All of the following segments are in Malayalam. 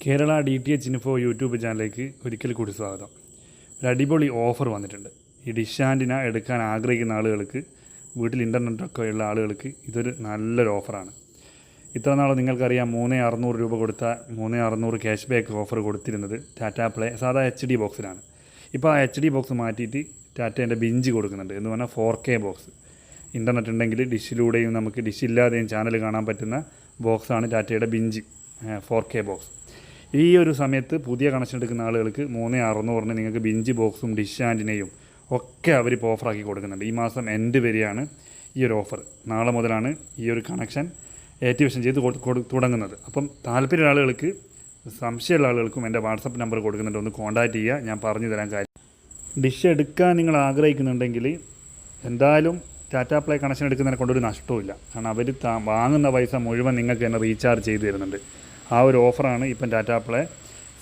കേരള DTH ഇൻഫോ യൂട്യൂബ് ചാനലിലേക്ക് ഒരിക്കൽ കൂടി സ്വാഗതം. ഒരു അടിപൊളി ഓഫർ വന്നിട്ടുണ്ട്. ഈ ഡിഷ് ആൻറ്റിന എടുക്കാൻ ആഗ്രഹിക്കുന്ന ആളുകൾക്ക്, വീട്ടിൽ ഇൻ്റർനെറ്റൊക്കെ ഉള്ള ആളുകൾക്ക് ഇതൊരു നല്ലൊരു ഓഫറാണ്. ഇത്ര നാൾ നിങ്ങൾക്കറിയാം 3600 രൂപ കൊടുത്ത 3600 ക്യാഷ് ബാക്ക് ഓഫർ കൊടുത്തിരുന്നത് ടാറ്റ പ്ലേ സാധാ HD ബോക്സിലാണ്. ഇപ്പോൾ ആ HD ബോക്സ് മാറ്റിയിട്ട് ടാറ്റേൻ്റെ ബിഞ്ച് കൊടുക്കുന്നുണ്ട്. എന്ന് പറഞ്ഞാൽ 4K ബോക്സ്. ഇൻ്റർനെറ്റ് ഉണ്ടെങ്കിൽ ഡിഷിലൂടെയും നമുക്ക് ഡിഷില്ലാതെയും ചാനൽ കാണാൻ പറ്റുന്ന ബോക്സാണ് ടാറ്റയുടെ ബിഞ്ച് 4K ബോക്സ്. ഈ ഒരു സമയത്ത് പുതിയ കണക്ഷൻ എടുക്കുന്ന ആളുകൾക്ക് 3600 നിങ്ങൾക്ക് ബിഞ്ച് ബോക്സും ഡിഷ് ആൻറ്റിനെയും ഒക്കെ അവർ ഇപ്പോൾ ഓഫറാക്കി കൊടുക്കുന്നുണ്ട്. ഈ മാസം എൻഡ് വരെയാണ് ഈ ഒരു ഓഫർ. നാളെ മുതലാണ് ഈ ഒരു കണക്ഷൻ ആക്ടിവേഷൻ ചെയ്ത് തുടങ്ങുന്നത്. അപ്പം താല്പര്യമുള്ള ആളുകൾക്ക്, സംശയമുള്ള ആളുകൾക്കും എൻ്റെ വാട്സപ്പ് നമ്പർ കൊടുക്കുന്നുണ്ട്, ഒന്ന് കോൺടാക്റ്റ് ചെയ്യുക. ഞാൻ പറഞ്ഞു തരാൻ കാര്യം, ഡിഷ് എടുക്കാൻ നിങ്ങൾ ആഗ്രഹിക്കുന്നുണ്ടെങ്കിൽ എന്തായാലും ടാറ്റ പ്ലേ കണക്ഷൻ എടുക്കുന്നതിനെ കൊണ്ടൊരു നഷ്ടവുമില്ല. കാരണം അവർ വാങ്ങുന്ന പൈസ മുഴുവൻ നിങ്ങൾക്ക് തന്നെ റീചാർജ് ചെയ്ത് തരുന്നുണ്ട്. ആ ഒരു ഓഫറാണ് ഇപ്പം ടാറ്റ പ്ലേ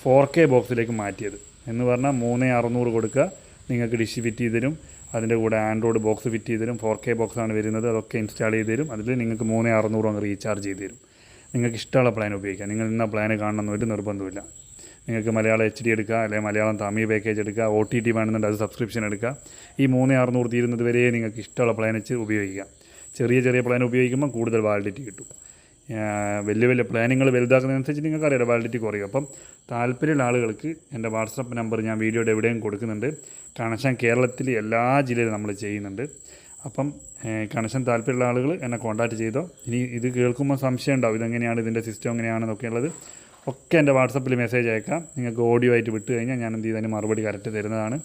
4K ബോക്സിലേക്ക് മാറ്റിയത്. എന്ന് പറഞ്ഞാൽ 3600 കൊടുക്കുക, നിങ്ങൾക്ക് ഡിഷ് ഫിറ്റ് ചെയ്ത് തരും. അതിൻ്റെ കൂടെ ആൻഡ്രോയിഡ് ബോക്സ് ഫിറ്റ് ചെയ്ത് തരും. 4K ബോക്സാണ് വരുന്നത്, അതൊക്കെ ഇൻസ്റ്റാൾ ചെയ്ത് തരും. അതിൽ നിങ്ങൾക്ക് 3600 അങ്ങ് റീചാർജ് ചെയ്ത് തരും. നിങ്ങൾക്ക് ഇഷ്ടമുള്ള പ്ലാൻ ഉപയോഗിക്കാം. നിങ്ങൾ ഇന്ന പ്ലാൻ കാണണമെന്ന് ഒരു നിർബന്ധമില്ല. നിങ്ങൾക്ക് മലയാളം HD എടുക്കുക, അല്ലെങ്കിൽ മലയാളം തമിഴ് പാക്കേജ് എടുക്കുക, OTT വേണമെന്നുണ്ട് അത് സബ്സ്ക്രിപ്ഷൻ എടുക്കുക. ഈ 3600 തീരുന്നത് വരെ നിങ്ങൾക്ക് ഇഷ്ടമുള്ള പ്ലാൻ വെച്ച് ഉപയോഗിക്കാം. ചെറിയ പ്ലാൻ ഉപയോഗിക്കുമ്പോൾ കൂടുതൽ വാലിഡിറ്റി കിട്ടും. വലിയ പ്ലാനുകൾ വലുതാക്കുന്നതനുസരിച്ച് നിങ്ങൾക്ക് അറിയാം വാലിഡിറ്റി കുറയും. അപ്പം താല്പര്യമുള്ള ആളുകൾക്ക് എൻ്റെ വാട്സപ്പ് നമ്പർ ഞാൻ വീഡിയോയുടെ എവിടെയും കൊടുക്കുന്നുണ്ട്. കണക്ഷൻ കേരളത്തിൽ എല്ലാ ജില്ലയിലും നമ്മൾ ചെയ്യുന്നുണ്ട്. അപ്പം കണക്ഷൻ താല്പര്യമുള്ള ആളുകൾ എന്നെ കോൺടാക്റ്റ് ചെയ്തോ. ഇനി ഇത് കേൾക്കുമ്പോൾ സംശയം ഉണ്ടാവും, ഇതെങ്ങനെയാണ്, ഇതിൻ്റെ സിസ്റ്റം എങ്ങനെയാണെന്നൊക്കെ ഉള്ളത് ഒക്കെ എൻ്റെ വാട്സപ്പിൽ മെസ്സേജ് അയക്കാം. നിങ്ങൾക്ക് ഓഡിയോ ആയിട്ട് വിട്ട് കഴിഞ്ഞാൽ ഞാൻ എന്ത് ചെയ്താലും മറുപടി കറക്റ്റ് തരുന്നതാണ്.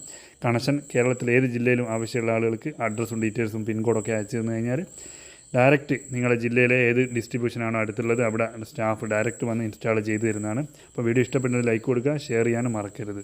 കണക്ഷൻ കേരളത്തിൽ ഏത് ജില്ലയിലും ആവശ്യമുള്ള ആളുകൾക്ക് അഡ്രസ്സും ഡീറ്റെയിൽസും പിൻകോഡൊക്കെ അയച്ചു തന്നു കഴിഞ്ഞാൽ ഡയറക്റ്റ് നിങ്ങളുടെ ജില്ലയിലെ ഏത് ഡിസ്ട്രിബ്യൂഷനാണോ അടുത്തുള്ളത് അവിടെ സ്റ്റാഫ് ഡയറക്റ്റ് വന്ന് ഇൻസ്റ്റാൾ ചെയ്ത് തരുന്നതാണ്. അപ്പോൾ വീഡിയോ ഇഷ്ടപ്പെടുന്നത് ലൈക്ക് കൊടുക്കുക, ഷെയർ ചെയ്യാനും മറക്കരുത്.